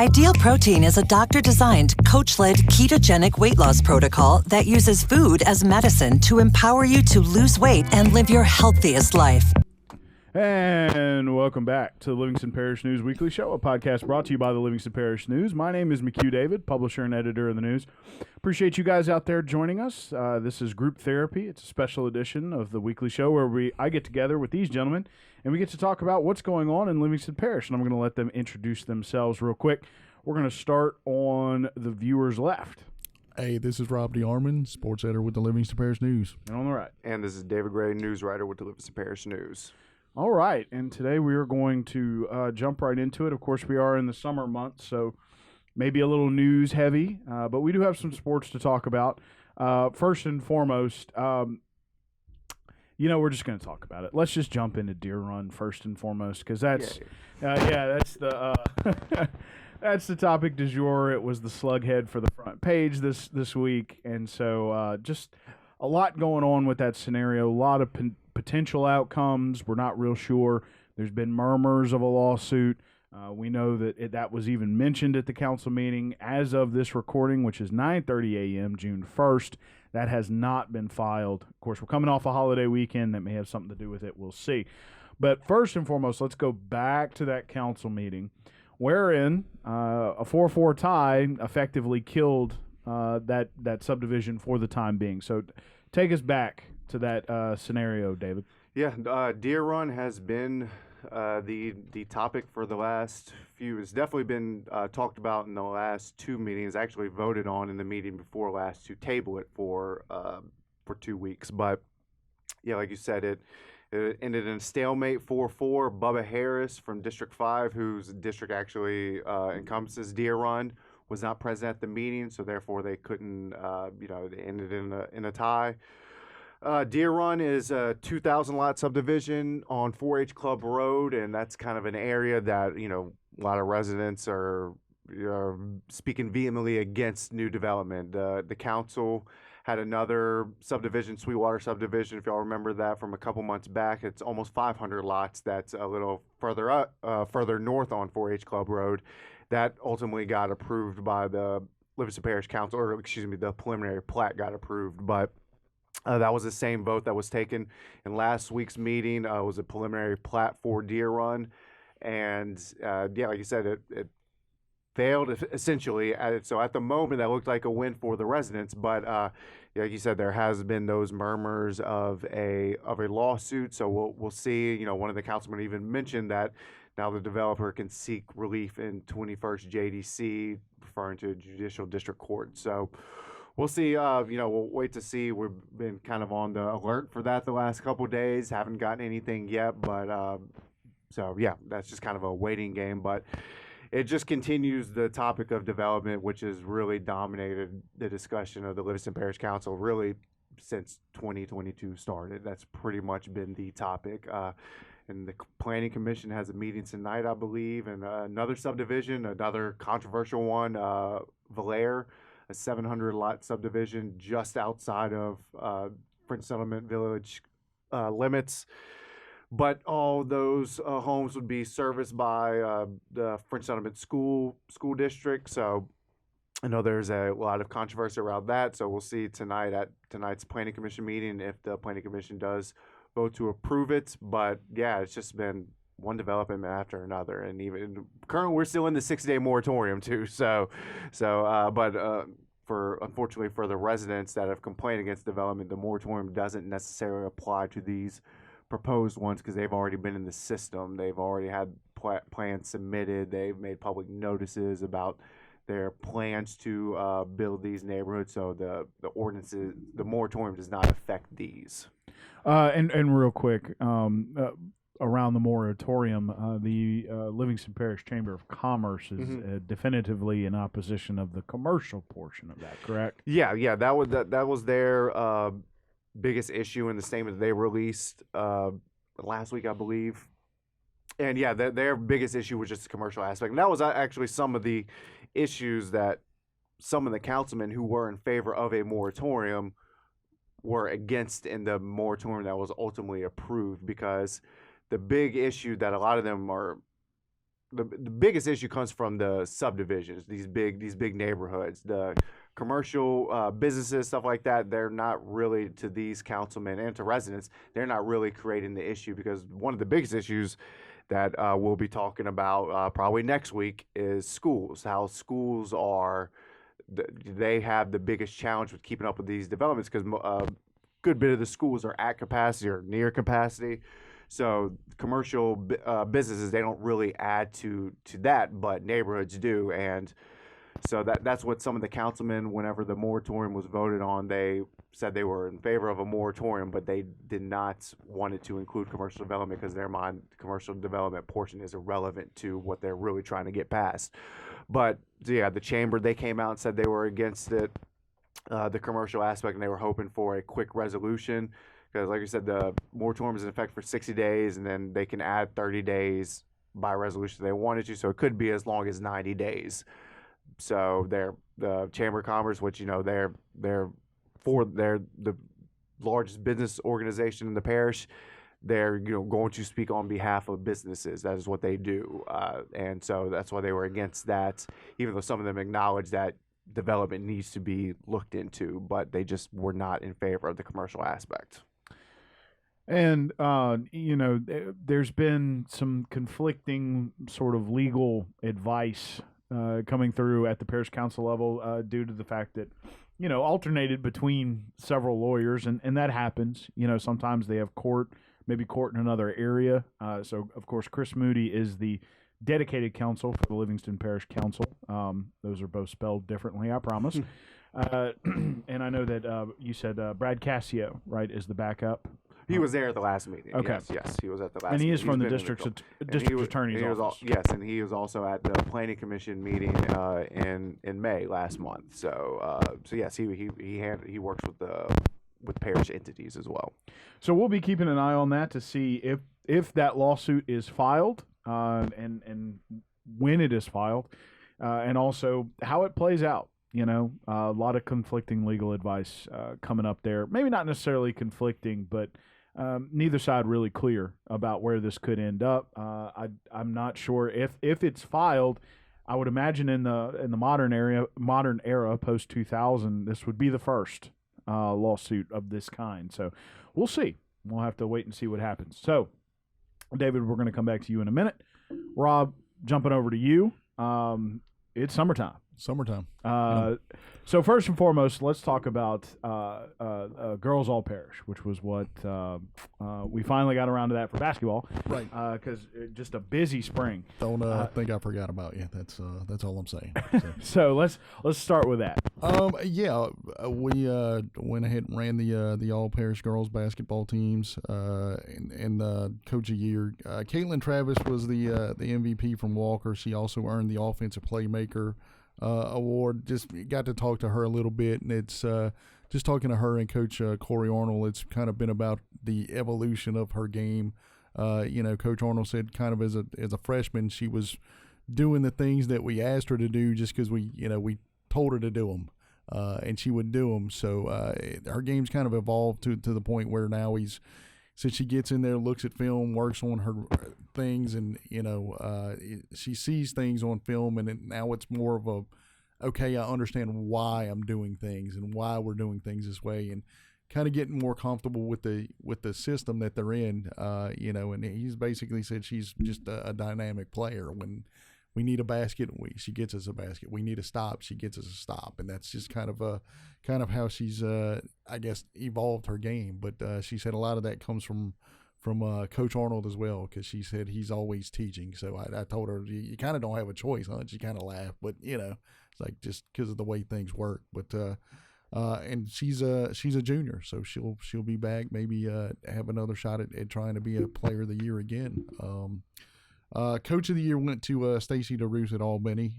Ideal Protein is a doctor-designed, coach-led ketogenic weight loss protocol that uses food as medicine to empower you to lose weight and live your healthiest life. And welcome back to the Livingston Parish News Weekly Show, a podcast brought to you by the Livingston Parish News. My name is McHugh David, publisher and editor of the news. Appreciate you guys out there joining us. This is Group Therapy. It's a special edition of the weekly show where I get together with these gentlemen and we get to talk about what's going on in Livingston Parish. And I'm going to let them introduce themselves real quick. We're going to start on the viewer's left. Hey, this is Rob DeArmond, sports editor with the Livingston Parish News. And on the right. And this is David Gray, news writer with the Livingston Parish News. All right, and today we are going to jump right into it. Of course, we are in the summer months, so maybe a little news heavy, but we do have some sports to talk about. First and foremost, we're just going to talk about it. Let's just jump into Deer Run first and foremost, because that's that's the that's the topic du jour. It was the slughead for the front page this week, and so just a lot going on with that scenario. A lot of potential outcomes. We're not real sure. There's been murmurs of a lawsuit. We know that that was even mentioned at the council meeting. As of this recording, which is 9:30 a.m., June 1st, that has not been filed. Of course, we're coming off a holiday weekend. That may have something to do with it. We'll see. But first and foremost, let's go back to that council meeting, wherein a 4-4 tie effectively killed that subdivision for the time being. So take us back to that scenario, David. Yeah, Deer Run has been the topic for the last few. It's definitely been talked about in the last two meetings. Actually voted on in the meeting before last to table it for 2 weeks. But yeah, like you said, it ended in a stalemate 4-4. Bubba Harris from District 5, whose district actually encompasses Deer Run, was not present at the meeting, so therefore they couldn't. It ended in a tie. Deer Run is a 2,000 lot subdivision on 4-H Club Road, and that's kind of an area that, a lot of residents are speaking vehemently against new development. The council had another subdivision, Sweetwater subdivision, if y'all remember that from a couple months back. It's almost 500 lots. That's a little further north on 4-H Club Road. That ultimately got approved by the Livingston Parish Council, the preliminary plat got approved, but that was the same vote that was taken in last week's meeting. It was a preliminary plat for Deer Run, and like you said, it failed essentially. So at the moment, that looked like a win for the residents, but like you said, there has been those murmurs of a lawsuit. So we'll see. One of the councilmen even mentioned that now the developer can seek relief in 21st JDC, referring to Judicial District Court. So we'll see. We'll wait to see. We've been kind of on the alert for that the last couple of days. Haven't gotten anything yet, but that's just kind of a waiting game. But it just continues the topic of development, which has really dominated the discussion of the Livingston Parish Council really since 2022 started. That's pretty much been the topic. And the Planning Commission has a meeting tonight, I believe, and another subdivision, another controversial one, Valere, a 700-lot subdivision just outside of French Settlement Village limits. But all those homes would be serviced by the French Settlement School District. So I know there's a lot of controversy around that. So we'll see tonight at tonight's Planning Commission meeting if the Planning Commission does vote to approve it. But yeah, it's just been one development after another, and even currently we're still in the 6-day moratorium too. Unfortunately for the residents that have complained against development, the moratorium doesn't necessarily apply to these proposed ones because they've already been in the system. They've already had plans submitted. They've made public notices about their plans to build these neighborhoods. So the ordinances, the moratorium does not affect these. And real quick, around the moratorium, the Livingston Parish Chamber of Commerce is definitively in opposition of the commercial portion of that, correct? Yeah, that was their biggest issue in the statement that they released last week, I believe. And yeah, their biggest issue was just the commercial aspect. And that was actually some of the issues that some of the councilmen who were in favor of a moratorium were against in the moratorium that was ultimately approved, because the big issue that a lot of them are the biggest issue comes from the subdivisions, these big neighborhoods, the commercial businesses, stuff like that. They're not really, to these councilmen and to residents, they're not really creating the issue, because one of the biggest issues that we'll be talking about probably next week is schools. How schools are, they have the biggest challenge with keeping up with these developments, because a good bit of the schools are at capacity or near capacity. So commercial businesses, they don't really add to that, but neighborhoods do. And so that's what some of the councilmen, whenever the moratorium was voted on, they said they were in favor of a moratorium, but they did not want it to include commercial development, because in their mind, the commercial development portion is irrelevant to what they're really trying to get past. But yeah, the chamber, they came out and said they were against it, the commercial aspect, and they were hoping for a quick resolution. Because, like I said, the moratorium is in effect for 60 days, and then they can add 30 days by resolution if they wanted to. So it could be as long as 90 days. So the Chamber of Commerce, which they're the largest business organization in the parish. They're going to speak on behalf of businesses. That is what they do, and so that's why they were against that. Even though some of them acknowledge that development needs to be looked into, but they just were not in favor of the commercial aspect. And, there's been some conflicting sort of legal advice coming through at the parish council level due to the fact that, alternated between several lawyers, and that happens. Sometimes they have maybe court in another area. So, of course, Chris Moody is the dedicated counsel for the Livingston Parish Council. Those are both spelled differently, I promise. And I know that you said Brad Cassio, right, is the backup. He was there at the last meeting. Okay. Yes, he was at the last meeting. And he is from the district attorney's office. Yes, and he was also at the planning commission meeting in May last month. So yes, he works with parish entities as well. So we'll be keeping an eye on that to see if that lawsuit is filed, and when it is filed, and also how it plays out. A lot of conflicting legal advice coming up there. Maybe not necessarily conflicting, but neither side really clear about where this could end up. I'm not sure if it's filed. I would imagine in the modern era post 2000, this would be the first lawsuit of this kind. So we'll see. We'll have to wait and see what happens. So, David, we're going to come back to you in a minute. Rob, jumping over to you. It's summertime. So first and foremost, let's talk about Girls All Parish, which was what we finally got around to that for basketball. Right. Because just a busy spring. Don't think I forgot about you. That's all I'm saying. So let's start with that. We went ahead and ran the All Parish girls basketball teams and Coach of the Year. Caitlin Travis was the MVP from Walker. She also earned the Offensive Playmaker award. Just got to talk to her a little bit, and it's just talking to her and Coach Corey Arnold. It's kind of been about the evolution of her game. Coach Arnold said kind of as a freshman, she was doing the things that we asked her to do just because we told her to do them, and she would do them. So her game's kind of evolved to the point where now since she gets in there, looks at film, works on her things, and she sees things on film, and now it's more of okay, I understand why I'm doing things and why we're doing things this way, and kind of getting more comfortable with the system that they're in. And he's basically said she's just a dynamic player. When we need a basket, she gets us a basket. We need a stop, she gets us a stop, and that's just kind of how she's I guess evolved her game. But she said a lot of that comes from Coach Arnold as well, because she said he's always teaching. So I told her, you kind of don't have a choice, huh? She kind of laughed, but it's like just because of the way things work. But and she's a junior, so she'll be back, maybe have another shot at trying to be a Player of the Year again. Coach of the Year went to Stacy DeRoos at Albany.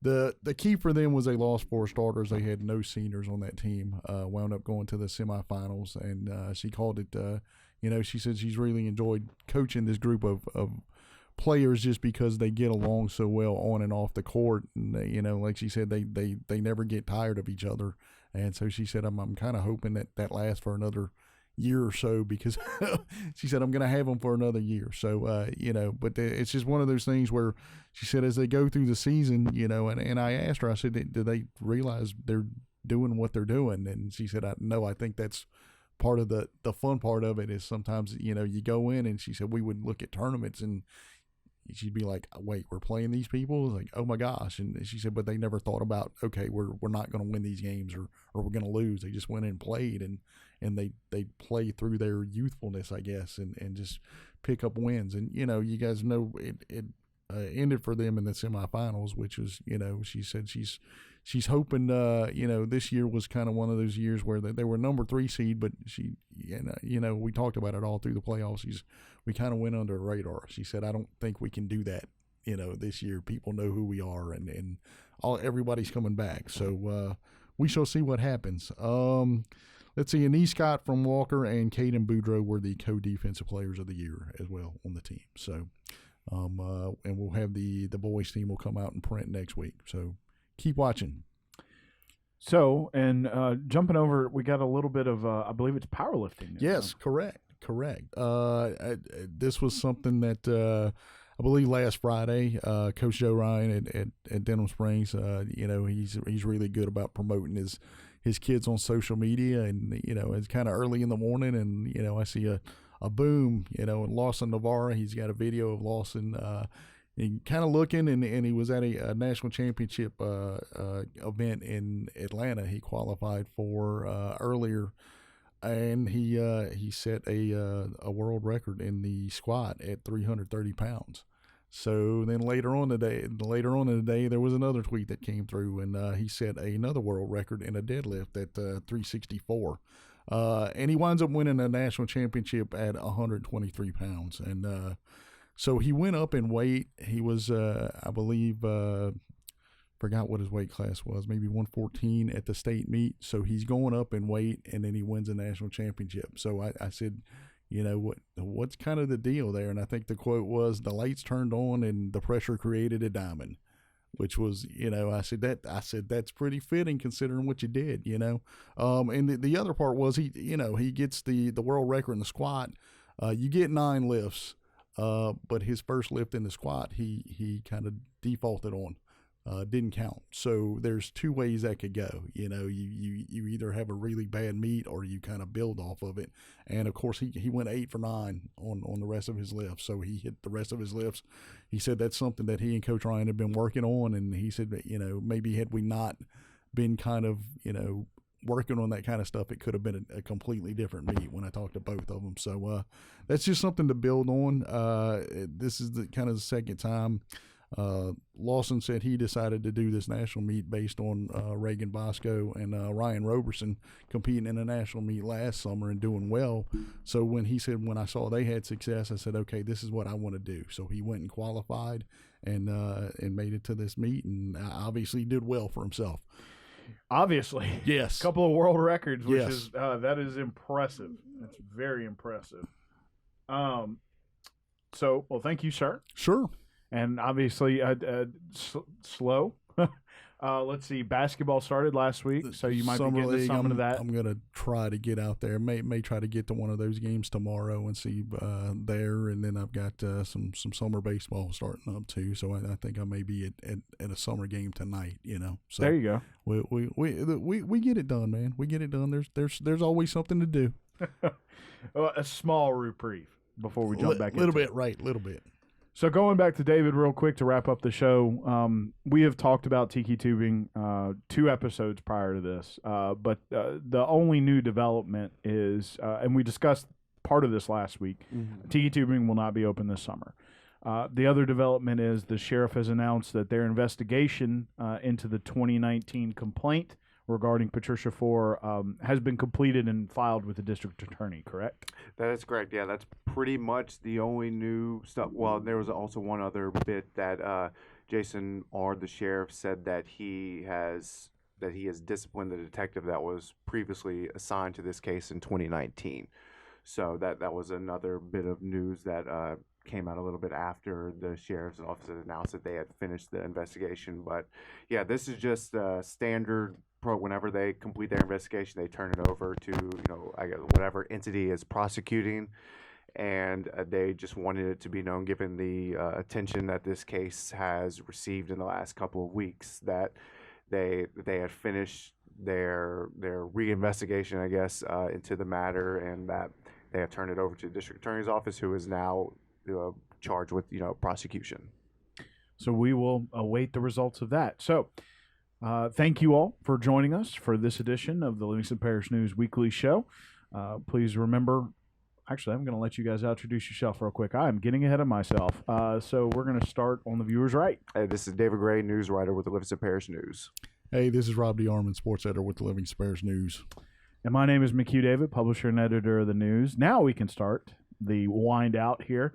The key for them was they lost 4 starters. They had no seniors on that team. Wound up going to the semifinals, and she called it. She said she's really enjoyed coaching this group of players just because they get along so well on and off the court. And like she said, they never get tired of each other. And so she said, I'm kind of hoping that lasts for another year or so because she said, I'm going to have them for another year. So, but it's just one of those things where she said, as they go through the season, and I asked her, I said, do they realize they're doing what they're doing? And she said, no, I think that's part of the fun part of it is sometimes, you go in, and she said, we would look at tournaments and she'd be like, wait, we're playing these people? Like, oh my gosh. And she said, but they never thought about, okay, we're not going to win these games or we're going to lose. They just went in and played, and they play through their youthfulness, I guess, and just pick up wins. And, you guys know it ended for them in the semifinals, which was, she said she's hoping, this year was kind of one of those years where they were number 3 seed, but she, we talked about it all through the playoffs. We kind of went under the radar. She said, I don't think we can do that, this year. People know who we are, and everybody's coming back. So we shall see what happens. Let's see, Anise Scott from Walker and Caden Boudreaux were the co-defensive players of the year as well on the team. So, and we'll have the boys team will come out and print next week. So keep watching. So, and jumping over, we got a little bit of, I believe it's powerlifting. Yes, correct. This was something that I believe last Friday, Coach Joe Ryan at Denham Springs, he's really good about promoting his kids on social media, and it's kind of early in the morning, and I see a boom, and Lawson Navarra. He's got a video of Lawson. He kind of looking, and he was at a national championship event in Atlanta. He qualified for earlier. And he set a world record in the squat at 330 pounds. So then later on in the day, there was another tweet that came through, and he set another world record in a deadlift at 364. And he winds up winning a national championship at 123 pounds. And so he went up in weight. He was, I believe, forgot what his weight class was, maybe 114 at the state meet. So he's going up in weight, and then he wins a national championship. So I said, what's kind of the deal there? And I think the quote was, the lights turned on and the pressure created a diamond, which was, I said that's pretty fitting considering what you did, and the other part was he gets the world record in the squat. You get 9 lifts, but his first lift in the squat, he kind of defaulted on. Didn't count. So there's 2 ways that could go. You either have a really bad meet or you kind of build off of it. And of course he went 8 for 9 on the rest of his lifts. So he hit the rest of his lifts. He said that's something that he and Coach Ryan have been working on. And he said that, maybe had we not been kind of, working on that kind of stuff, it could have been a completely different meet when I talked to both of them. So that's just something to build on. This is the kind of the second time. Lawson said he decided to do this national meet based on Reagan Bosco and Ryan Roberson competing in a national meet last summer and doing well. So when I saw they had success, I said, okay, this is what I want to do. So he went and qualified and made it to this meet, and obviously did well for himself. Obviously. Yes. A couple of world records, which yes. is that is impressive. That's very impressive. So, well, thank you, sir. Sure. And obviously, slow. Let's see. Basketball started last week, so you might be getting to some of that. I'm going to try to get out there. May try to get to one of those games tomorrow and see there. And then I've got some summer baseball starting up too. So I think I may be at a summer game tonight. So there you go. We get it done, man. We get it done. There's always something to do. Well, a small reprieve before we jump back into it. Little bit. So going back to David real quick to wrap up the show, we have talked about tiki tubing 2 episodes prior to this, but the only new development is, and we discussed part of this last week, tiki tubing will not be open this summer. The other development is the sheriff has announced that their investigation into the 2019 complaint regarding Patricia Four has been completed and filed with the district attorney, correct? That is correct. Yeah, that's pretty much the only new stuff. Well, there was also one other bit that Jason R., the sheriff, said that he has disciplined the detective that was previously assigned to this case in 2019. So that was another bit of news that came out a little bit after the sheriff's office had announced that they had finished the investigation. But yeah, this is just standard whenever they complete their investigation, they turn it over to I guess whatever entity is prosecuting, and they just wanted it to be known, given the attention that this case has received in the last couple of weeks, that they had finished their reinvestigation, I guess, into the matter, and that they have turned it over to the district attorney's office, who is now charged with prosecution. So we will await the results of that. So thank you all for joining us for this edition of the Livingston Parish News Weekly Show. Please remember, actually, I'm going to let you guys introduce yourself real quick. I'm getting ahead of myself. So we're going to start on the viewer's right. Hey, this is David Gray, news writer with the Livingston Parish News. Hey, this is Rob D. Armand, sports editor with the Livingston Parish News. And my name is McHugh David, publisher and editor of the news. Now we can start the wind out here.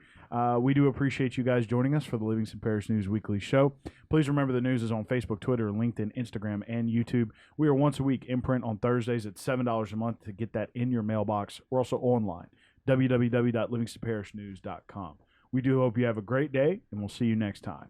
We do appreciate you guys joining us for the Livingston Parish News Weekly Show. Please remember the news is on Facebook, Twitter, LinkedIn, Instagram, and YouTube. We are once a week in print on Thursdays at $7 a month to get that in your mailbox. We're also online, www.livingstonparishnews.com. We do hope you have a great day, and we'll see you next time.